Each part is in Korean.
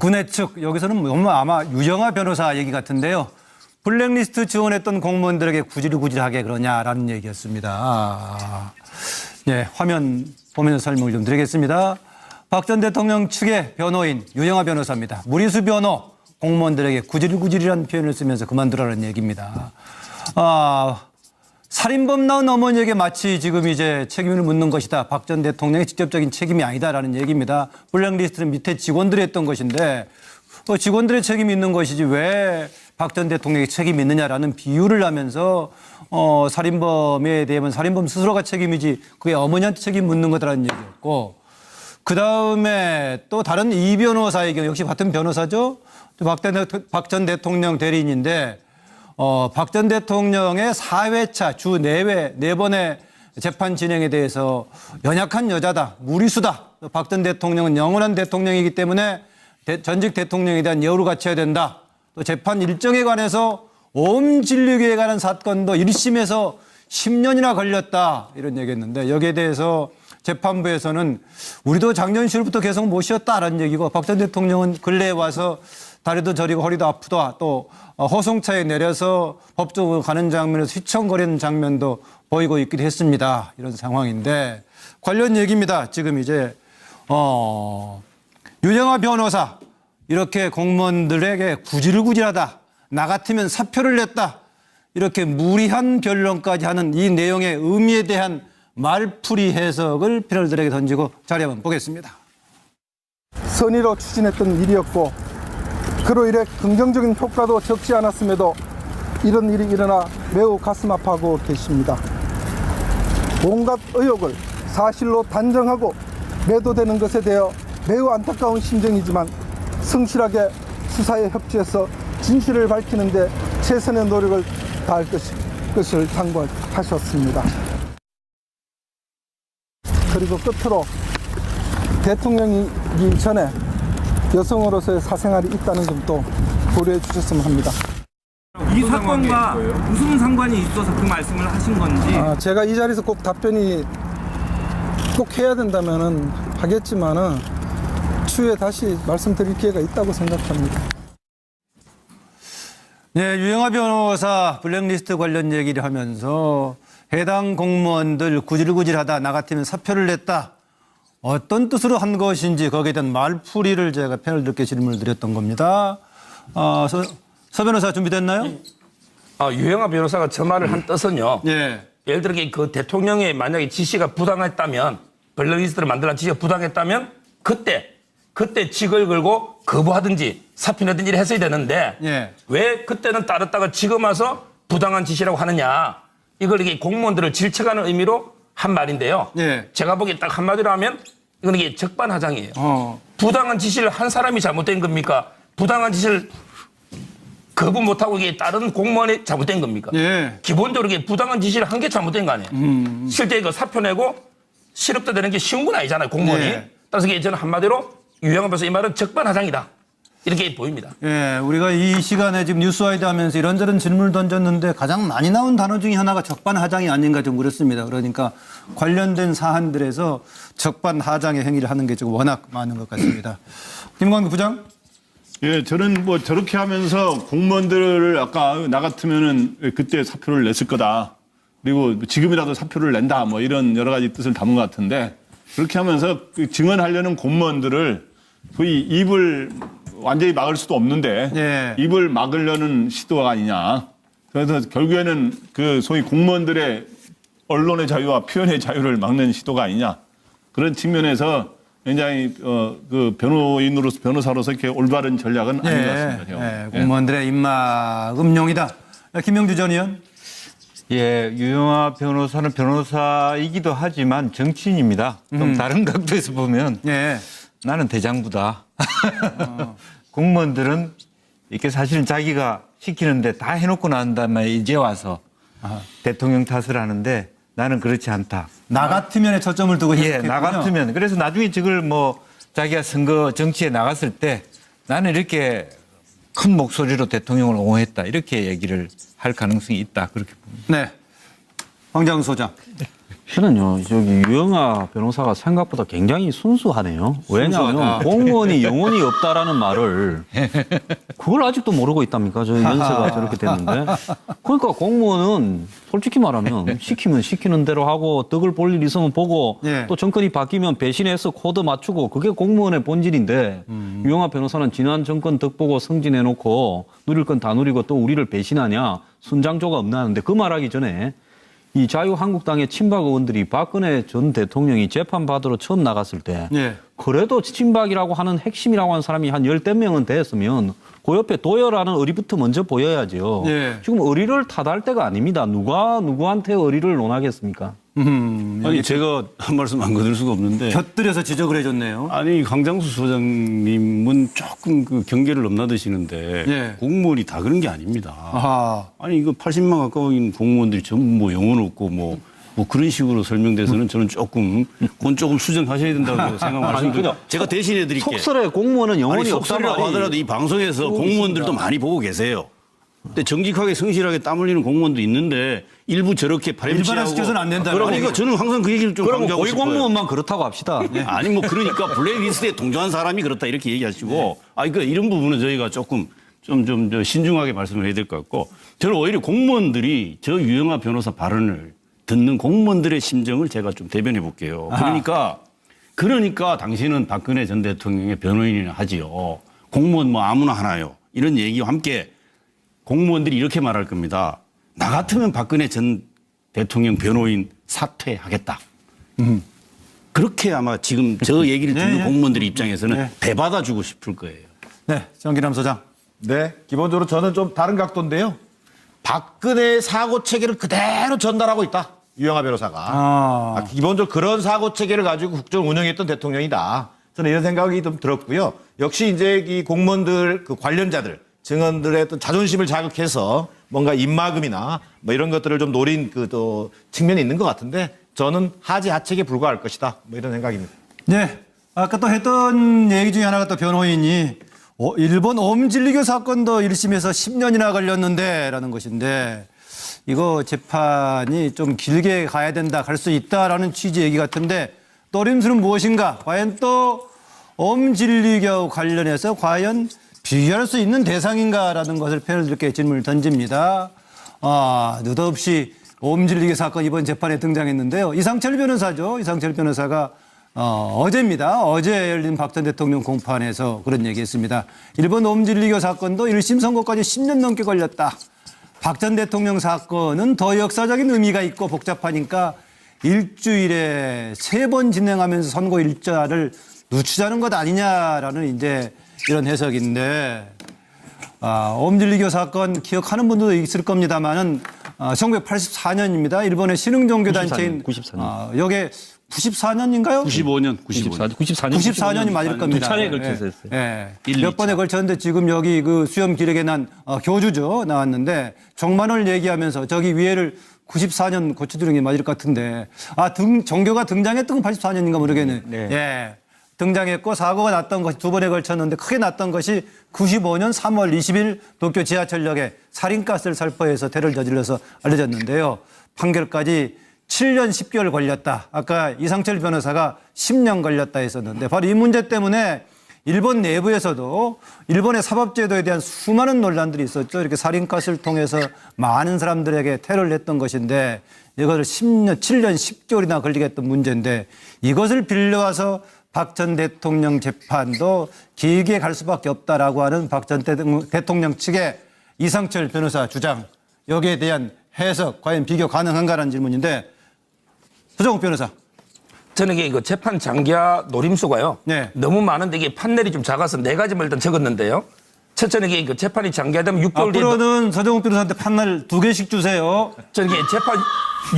박근혜 측, 여기서는 아마 유영하 변호사 얘기 같은데요. 블랙리스트 지원했던 공무원들에게 구질구질하게 그러냐라는 얘기였습니다. 예, 화면 보면서 설명을 좀 드리겠습니다. 박 전 대통령 측의 변호인 유영하 변호사입니다. 무리수 변호, 공무원들에게 구질구질이라는 표현을 쓰면서 그만두라는 얘기입니다. 살인범 낳은 어머니에게 마치 지금 이제 책임을 묻는 것이다. 박 전 대통령의 직접적인 책임이 아니다라는 얘기입니다. 블랙리스트는 밑에 직원들이 했던 것인데 직원들의 책임이 있는 것이지 왜 박 전 대통령의 책임이 있느냐라는 비유를 하면서 살인범에 대하면 살인범 스스로가 책임이지 그게 어머니한테 책임 묻는 거다라는 얘기였고, 그다음에 또 다른 이 변호사의 경우 역시 같은 변호사죠. 박 전 대통령 대리인인데 박 전 대통령의 4회차 주 4번의 재판 진행에 대해서 연약한 여자다, 무리수다. 박 전 대통령은 영원한 대통령이기 때문에 전직 대통령에 대한 예우를 갖춰야 된다. 또 재판 일정에 관해서 오음진리교에 관한 사건도 1심에서 10년이나 걸렸다. 이런 얘기했는데 여기에 대해서 재판부에서는 우리도 작년 10월부터 계속 모셨다라는 얘기고, 박 전 대통령은 근래에 와서 다리도 저리고 허리도 아프다. 또 호송차에 내려서 법정으로 가는 장면에서 휘청거리는 장면도 보이고 있기도 했습니다. 이런 상황인데 관련 얘기입니다. 지금 이제 유영하 변호사 이렇게 공무원들에게 구질구질하다, 나 같으면 사표를 냈다, 이렇게 무리한 변론까지 하는 이 내용의 의미에 대한 말풀이 해석을 패널들에게 던지고 자리 한번 보겠습니다. 선의로 추진했던 일이었고 그로 인해 긍정적인 효과도 적지 않았음에도 이런 일이 일어나 매우 가슴 아파하고 계십니다. 온갖 의혹을 사실로 단정하고 매도되는 것에 대해 매우 안타까운 심정이지만 성실하게 수사에 협조해서 진실을 밝히는 데 최선의 노력을 다할 것을 당부하셨습니다. 그리고 끝으로 대통령이기 전에 여성으로서의 사생활이 있다는 점도 고려해 주셨으면 합니다. 이 사건과 무슨 상관이 있어서 그 말씀을 하신 건지. 제가 이 자리에서 꼭 답변이 꼭 해야 된다면은 하겠지만은 추후에 다시 말씀드릴 기회가 있다고 생각합니다. 네, 유영하 변호사 블랙리스트 관련 얘기를 하면서 해당 공무원들 구질구질하다, 나 같으면 사표를 냈다, 어떤 뜻으로 한 것인지 거기에 대한 말풀이를 제가 패널들께 질문을 드렸던 겁니다. 서 변호사 준비됐나요? 유영하 변호사가 저 말을 한 뜻은요. 예. 예를 들어 그 대통령의 만약에 지시가 부당했다면, 블랙리스트를 만들라는 지시가 부당했다면 그때 직을 걸고 거부하든지 사표 내든지 했어야 되는데 예. 왜 그때는 따랐다가 지금 와서 부당한 지시라고 하느냐. 이걸 이게 공무원들을 질책하는 의미로 한 말인데요. 예. 제가 보기에 딱 한마디로 하면 이건 이게 적반하장이에요. 부당한 지시를 한 사람이 잘못된 겁니까? 부당한 지시를 거부 못하고 이게 다른 공무원이 잘못된 겁니까? 예. 기본적으로 이게 부당한 지시를 한 게 잘못된 거 아니에요. 실제 이거 사표 내고 실업도 되는 게 쉬운 건 아니잖아요, 공무원이. 예. 따라서 이게 저는 한마디로 유영하 변호사 이 말은 적반하장이다. 이렇게 보입니다. 예, 우리가 이 시간에 지금 뉴스와이드 하면서 이런저런 질문을 던졌는데 가장 많이 나온 단어 중에 하나가 적반하장이 아닌가 좀 그렇습니다. 그러니까 관련된 사안들에서 적반하장의 행위를 하는 게 좀 워낙 많은 것 같습니다. 김광규 부장. 예, 저는 뭐 저렇게 하면서 공무원들을 아까 나 같으면은 그때 사표를 냈을 거다. 그리고 지금이라도 사표를 낸다. 뭐 이런 여러 가지 뜻을 담은 것 같은데, 그렇게 하면서 증언하려는 공무원들을 거의 입을 완전히 막을 수도 없는데 예. 입을 막으려는 시도가 아니냐. 그래서 결국에는 그 소위 공무원들의 언론의 자유와 표현의 자유를 막는 시도가 아니냐. 그런 측면에서 굉장히 그 변호사로서 이렇게 올바른 전략은 아닌 것 같습니다. 공무원들의 입막 음용이다. 김명주 전 의원. 예, 유영하 변호사는 변호사이기도 하지만 정치인입니다. 좀 다른 각도에서 보면 예. 나는 대장부다. 공무원들은 이렇게 사실은 자기가 시키는데 다 해놓고 난 다음에 이제 와서 대통령 탓을 하는데 나는 그렇지 않다. 나 같으면에 초점을 두고 예, 해석했군요. 나 같으면. 그래서 나중에 저걸 뭐 자기가 선거 정치에 나갔을 때 나는 이렇게 큰 목소리로 대통령을 옹호했다. 이렇게 얘기를 할 가능성이 있다. 그렇게 봅니다. 네. 황장수 소장. 저는요, 저기 유영아 변호사가 생각보다 굉장히 순수하네요. 왜냐하면 공무원이 영혼이 없다라는 말을 그걸 아직도 모르고 있답니까? 저 연세가 저렇게 됐는데. 그러니까 공무원은 솔직히 말하면 시키면 시키는 대로 하고 덕을 볼 일 있으면 보고 예. 또 정권이 바뀌면 배신해서 코드 맞추고 그게 공무원의 본질인데 유영아 변호사는 지난 정권 덕 보고 승진해놓고 누릴 건 다 누리고 또 우리를 배신하냐 순장조가 없나는데 그 말하기 전에 이 자유한국당의 친박 의원들이 박근혜 전 대통령이 재판받으러 처음 나갔을 때 예. 그래도 친박이라고 하는 핵심이라고 하는 사람이 한 10대 명은 됐으면 그 옆에 도열하는 의리부터 먼저 보여야죠. 예. 지금 의리를 탓할 때가 아닙니다. 누가 누구한테 의리를 논하겠습니까? 아니 제가 한 말씀 안 거둘 수가 없는데 곁들여서 지적을 해줬네요. 아니 강장수 소장님은 조금 그 경계를 넘나드시는데 예. 공무원이 다 그런 게 아닙니다. 아하. 아니 이거 80만 가까운 공무원들이 전부 뭐 영혼 없고 뭐 그런 식으로 설명돼서는 저는 그건 조금 수정하셔야 된다고 생각하시는데 제가 대신해 드릴게요. 속설에 공무원은 영혼이 아니 없단 속설이라고 말이 하더라도 이 방송에서 공무원들도 많이 보고 계세요. 근데 정직하게 성실하게 땀 흘리는 공무원도 있는데 일부 저렇게 파렴치하고 일반화시켜서는 안 된다. 그러니까 저는 항상 그 얘기를 좀 그러면 강조하고 싶어요. 고위공무원만 그렇다고 합시다. 아니 뭐 그러니까 블랙리스트에 동조한 사람이 그렇다 이렇게 얘기하시고 그러니까 이런 부분은 저희가 조금 좀 신중하게 말씀을 해야 될 것 같고 저는 오히려 공무원들이 저 유영아 변호사 발언을 듣는 공무원들의 심정을 제가 좀 대변해 볼게요. 그러니까 당신은 박근혜 전 대통령의 변호인이나 하지요. 공무원 뭐 아무나 하나요. 이런 얘기와 함께 공무원들이 이렇게 말할 겁니다. 나 같으면 박근혜 전 대통령 변호인 사퇴하겠다. 그렇게 아마 지금 저 얘기를 듣는 공무원들 입장에서는 배받아주고 싶을 거예요. 네, 정기남 소장. 네, 기본적으로 저는 좀 다른 각도인데요. 박근혜 사고 체계를 그대로 전달하고 있다. 유영하 변호사가. 기본적으로 그런 사고 체계를 가지고 국정을 운영했던 대통령이다. 저는 이런 생각이 좀 들었고요. 역시 이제 이 공무원들 그 관련자들 증언들의 어떤 자존심을 자극해서 뭔가 입막음이나 뭐 이런 것들을 좀 노린 그 또 측면이 있는 것 같은데 저는 하지 하책에 불과할 것이다. 뭐 이런 생각입니다. 네. 아까 또 했던 얘기 중에 하나가 또 변호인이 일본 옴진리교 사건도 1심에서 10년이나 걸렸는데 라는 것인데 이거 재판이 좀 길게 가야 된다, 갈 수 있다라는 취지 얘기 같은데 또림수는 무엇인가? 과연 또 옴진리교 관련해서 과연 비교할 수 있는 대상인가라는 것을 패널들께 질문을 던집니다. 느닷없이 옴진리교 사건 이번 재판에 등장했는데요. 이상철 변호사죠. 이상철 변호사가 어제입니다. 어제 열린 박 전 대통령 공판에서 그런 얘기했습니다. 일본 옴진리교 사건도 1심 선고까지 10년 넘게 걸렸다. 박 전 대통령 사건은 더 역사적인 의미가 있고 복잡하니까 일주일에 3번 진행하면서 선고 일자를 늦추자는 것 아니냐라는 이제 이런 해석인데, 옴진리교 사건 기억하는 분들도 있을 겁니다만은 1984년입니다. 일본의 신흥종교단체인 94년. 여기에 94년인가요? 94년이 맞을 겁니다. 두 차례에 걸쳐서 했어요. 몇 번에 걸쳤는데 지금 여기 그 수염 기록에 난 교주죠. 나왔는데 종만을 얘기하면서 저기 위에를 94년 고쳐드리는 게 맞을 것 같은데 종교가 등장했던 건 84년인가 모르겠네. 예. 등장했고 사고가 났던 것이 2번에 걸쳤는데 크게 났던 것이 95년 3월 20일 도쿄 지하철역에 살인가스를 살포해서 테러를 저질러서 알려졌는데요. 판결까지 7년 10개월 걸렸다. 아까 이상철 변호사가 10년 걸렸다 했었는데 바로 이 문제 때문에 일본 내부에서도 일본의 사법제도에 대한 수많은 논란들이 있었죠. 이렇게 살인가스를 통해서 많은 사람들에게 테러를 했던 것인데 이것을 7년 10개월이나 걸리게 했던 문제인데 이것을 빌려와서 박 전 대통령 재판도 길게 갈 수밖에 없다라고 하는 박 전 대통령 측의 이상철 변호사 주장 여기에 대한 해석 과연 비교 가능한가라는 질문인데 서정욱 변호사. 저는 이게 재판 장기화 노림수가요. 네. 너무 많은데 이게 판넬이 좀 작아서 4가지만 일단 적었는데요. 첫째는 이게 재판이 장기화되면 6개월 뒤에 앞으로는 서정욱 변호사한테 판넬 2개씩 주세요. 저는 이게 재판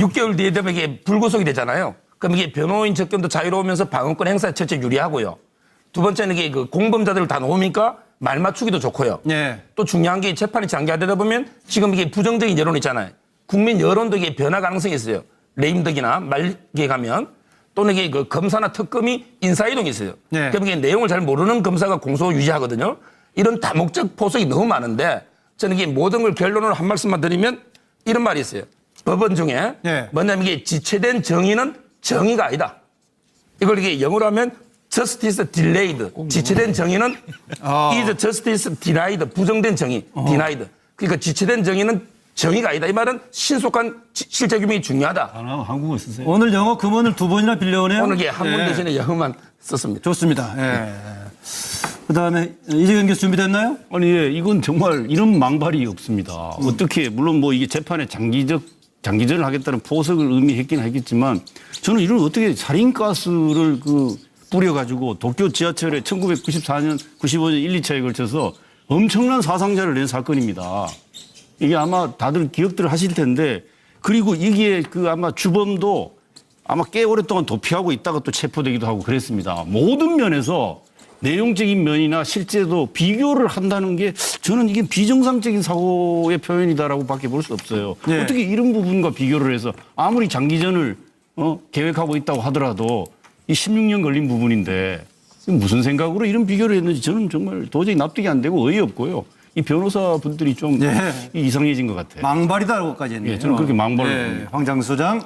6개월 뒤에 되면 이게 불구속이 되잖아요. 그럼 이게 변호인 접견도 자유로우면서 방어권 행사에 첫째 유리하고요. 두 번째는 이게 그 공범자들을 다 놓으니까 말 맞추기도 좋고요. 네. 또 중요한 게 재판이 장기화되다 보면 지금 이게 부정적인 여론 있잖아요. 국민 여론도 이게 변화 가능성이 있어요. 레임덕이나 말기에 가면 또는 이게 그 검사나 특검이 인사이동이 있어요. 네. 그럼 이게 내용을 잘 모르는 검사가 공소 유지하거든요. 이런 다목적 포석이 너무 많은데 저는 이게 모든 걸 결론으로 한 말씀만 드리면 이런 말이 있어요. 법원 중에 네. 뭐냐면 이게 지체된 정의는 정의가 아니다. 이걸 이게 영어로 하면 justice delayed. 지체된 정의는 is justice denied. 부정된 정의, denied. 그러니까 지체된 정의는 정의가 아니다. 이 말은 신속한 실제 규명이 중요하다. 한국어 쓰세요. 오늘 영어 금원을 2번이나 빌려오네요. 오늘 이게 한문 대신에 영어만 썼습니다. 좋습니다. 예. 그다음에 이재경 교수 준비됐나요? 아니, 예, 이건 정말 이런 망발이 없습니다. 어떻게, 물론 뭐 이게 재판에 장기전을 하겠다는 포석을 의미했긴 하겠지만 저는 이런 어떻게 살인가스를 뿌려가지고 도쿄 지하철에 1994년, 95년 1, 2차에 걸쳐서 엄청난 사상자를 낸 사건입니다. 이게 아마 다들 기억들을 하실 텐데 그리고 이게 아마 주범도 아마 꽤 오랫동안 도피하고 있다가 또 체포되기도 하고 그랬습니다. 모든 면에서 내용적인 면이나 실제도 비교를 한다는 게 저는 이게 비정상적인 사고의 표현이다라고 밖에 볼 수 없어요. 네. 어떻게 이런 부분과 비교를 해서 아무리 장기전을 계획하고 있다고 하더라도 이 16년 걸린 부분인데 무슨 생각으로 이런 비교를 했는지 저는 정말 도저히 납득이 안 되고 어이없고요. 이 변호사분들이 좀 이상해진 것 같아요. 망발이다라고까지 했네요. 예, 저는 그렇게 망발을 봅니다. 황장수 소장.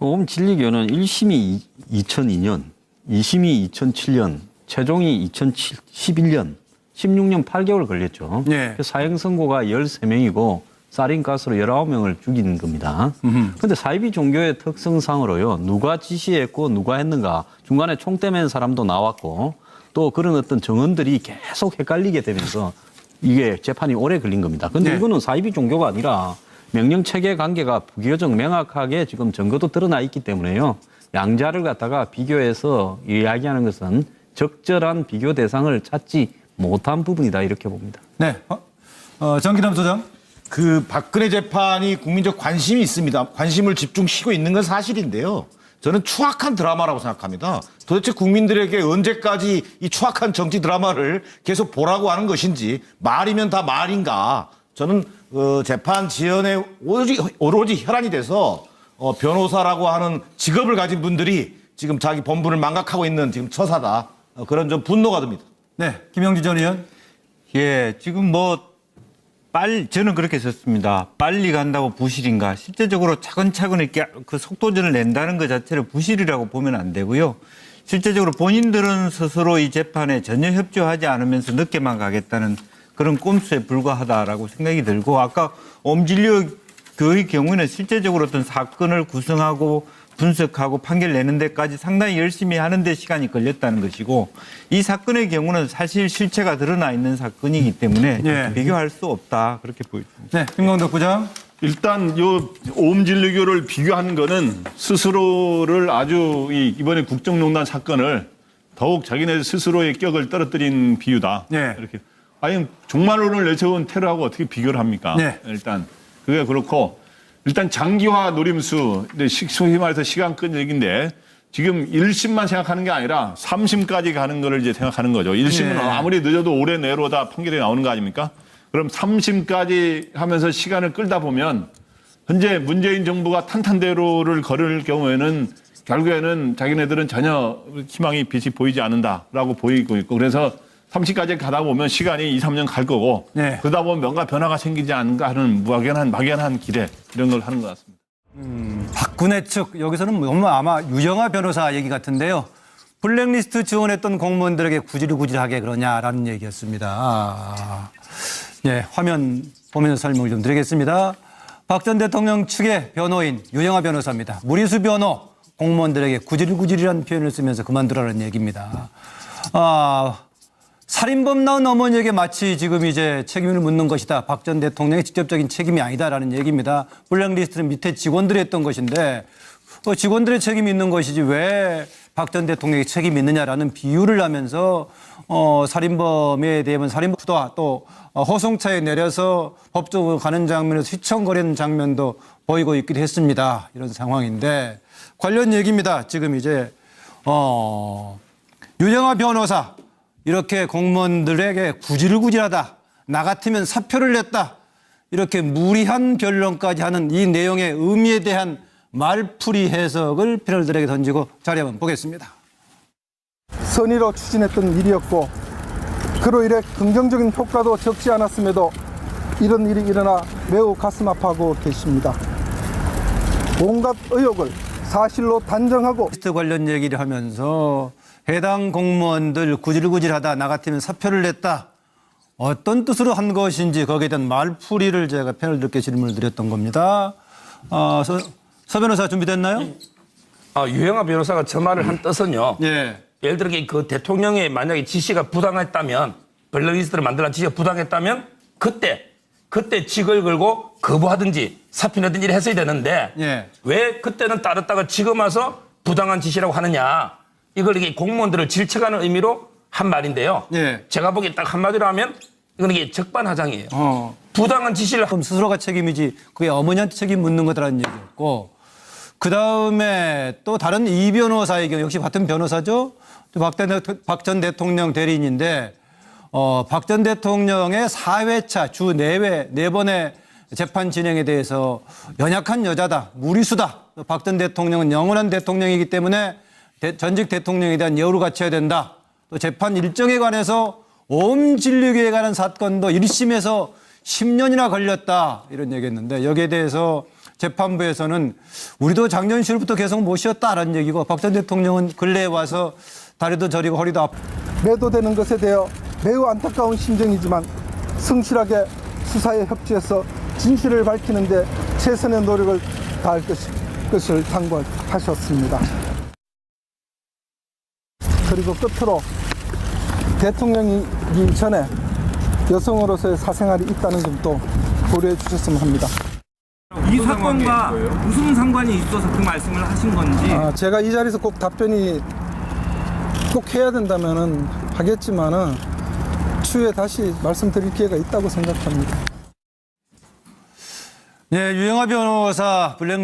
오음진리교는 1심이 2002년, 2심이 2007년, 최종이 2011년, 16년 8개월 걸렸죠. 네. 사형 선고가 13명이고 살인가스로 19명을 죽인 겁니다. 그런데 사이비 종교의 특성상으로요. 누가 지시했고 누가 했는가 중간에 총대 맨 사람도 나왔고 또 그런 어떤 정언들이 계속 헷갈리게 되면서 이게 재판이 오래 걸린 겁니다. 그런데 네. 이거는 사이비 종교가 아니라 명령-체계 관계가 부교적 명확하게 지금 증거도 드러나 있기 때문에요. 양자를 갖다가 비교해서 이야기하는 것은 적절한 비교 대상을 찾지 못한 부분이다 이렇게 봅니다. 네. 정기남 소장. 박근혜 재판이 국민적 관심이 있습니다. 관심을 집중시키고 있는 건 사실인데요. 저는 추악한 드라마라고 생각합니다. 도대체 국민들에게 언제까지 이 추악한 정치 드라마를 계속 보라고 하는 것인지 말이면 다 말인가. 저는 재판 지연에 오로지 혈안이 돼서 변호사라고 하는 직업을 가진 분들이 지금 자기 본분을 망각하고 있는 지금 처사다. 그런 좀 분노가 듭니다. 네. 김영주 전 의원. 예, 지금 저는 그렇게 썼습니다. 빨리 간다고 부실인가. 실제적으로 차근차근 이렇게 속도전을 낸다는 것 자체를 부실이라고 보면 안 되고요. 실제적으로 본인들은 스스로 이 재판에 전혀 협조하지 않으면서 늦게만 가겠다는 그런 꼼수에 불과하다라고 생각이 들고 아까 오음진리교의 경우에는 실제적으로 어떤 사건을 구성하고 분석하고 판결 내는 데까지 상당히 열심히 하는 데 시간이 걸렸다는 것이고 이 사건의 경우는 사실 실체가 드러나 있는 사건이기 때문에 네. 비교할 수 없다 그렇게 보입니다. 네. 김광덕 부장. 일단 오음진리교를 비교하는 거는 스스로를 아주 이번에 국정농단 사건을 더욱 자기네 스스로의 격을 떨어뜨린 비유다. 네. 이렇게. 아니 종말론을 내세운 테러하고 어떻게 비교를 합니까? 네. 일단 그게 그렇고 일단 장기화 노림수, 소위 말해서 시간 끈적인데 지금 1심만 생각하는 게 아니라 3심까지 가는 거를 이제 생각하는 거죠. 1심은 네. 아무리 늦어도 올해 내로 다 판결이 나오는 거 아닙니까? 그럼 3심까지 하면서 시간을 끌다 보면 현재 문재인 정부가 탄탄대로를 걸을 경우에는 결국에는 자기네들은 전혀 희망이 빛이 보이지 않는다라고 보이고 있고 그래서 30까지 가다 보면 시간이 2, 3년 갈 거고 네. 그러다 보면 뭔가 변화가 생기지 않는가 하는 막연한 기대 이런 걸 하는 것 같습니다. 박근혜 측 여기서는 아마 유영하 변호사 얘기 같은데요. 블랙리스트 지원했던 공무원들에게 구질구질하게 그러냐라는 얘기였습니다. 네, 화면 보면서 설명을 좀 드리겠습니다. 박 전 대통령 측의 변호인 유영하 변호사입니다. 무리수 변호 공무원들에게 구질구질이라는 표현을 쓰면서 그만두라는 얘기입니다. 살인범 낳은 어머니에게 마치 지금 이제 책임을 묻는 것이다. 박 전 대통령의 직접적인 책임이 아니다라는 얘기입니다. 블랙리스트는 밑에 직원들이 했던 것인데 직원들의 책임이 있는 것이지 왜 박 전 대통령의 책임이 있느냐라는 비유를 하면서 살인범에 대한 살인범도 또 호송차에 내려서 법정으로 가는 장면에서 휘청거리는 장면도 보이고 있기도 했습니다. 이런 상황인데 관련 얘기입니다. 지금 이제 유영하 변호사 이렇게 공무원들에게 구질구질하다. 나 같으면 사표를 냈다. 이렇게 무리한 변론까지 하는 이 내용의 의미에 대한 말풀이 해석을 패널들에게 던지고 자리 한번 보겠습니다. 선의로 추진했던 일이었고 그로 인해 긍정적인 효과도 적지 않았음에도 이런 일이 일어나 매우 가슴 아파하고 계십니다. 온갖 의혹을 사실로 단정하고 리스트 관련 얘기를 하면서 해당 공무원들 구질구질하다 나 같으면 사표를 냈다. 어떤 뜻으로 한 것인지 거기에 대한 말풀이를 제가 패널들께 질문을 드렸던 겁니다. 서 변호사 준비됐나요? 유영하 변호사가 저 말을 한 뜻은요. 예. 예를 들어 그 대통령의 만약에 지시가 부당했다면, 블랙리스트를 만들어낸 지시가 부당했다면 그때 직을 걸고 거부하든지 사표 내든지 했어야 되는데 예. 왜 그때는 따랐다가 지금 와서 부당한 지시라고 하느냐. 이걸 이게 공무원들을 질책하는 의미로 한 말인데요. 예. 제가 보기엔 딱 한마디로 하면 이건 이게 적반하장이에요. 부당한 지시를 그럼 스스로가 책임이지 그게 어머니한테 책임 묻는 거다라는 얘기였고, 그다음에 또 다른 이 변호사의 경우 역시 같은 변호사죠. 박 전 대통령 대리인인데 박 전 대통령의 4회차 주 4회 4번의 재판 진행에 대해서 연약한 여자다, 무리수다. 박 전 대통령은 영원한 대통령이기 때문에 전직 대통령에 대한 예우를 갖춰야 된다. 또 재판 일정에 관해서 오음진리교에 관한 사건도 1심에서 10년이나 걸렸다. 이런 얘기했는데 여기에 대해서 재판부에서는 우리도 작년 10월부터 계속 모셨다라는 얘기고, 박 전 대통령은 근래에 와서 다리도 저리고 허리도 아프고 매도되는 것에 대해 매우 안타까운 심정이지만 성실하게 수사에 협조해서 진실을 밝히는 데 최선의 노력을 다할 것을 당부하셨습니다. 그리고 끝으로 대통령이기 전에 여성으로서의 사생활이 있다는 점도 고려해 주셨으면 합니다. 이 사건과 무슨 상관이 있어서 그 말씀을 하신 건지. 제가 이 자리에서 꼭 답변이 꼭 해야 된다면은 하겠지만은 추후에 다시 말씀드릴 기회가 있다고 생각합니다. 네, 유영하 변호사 블랙리스트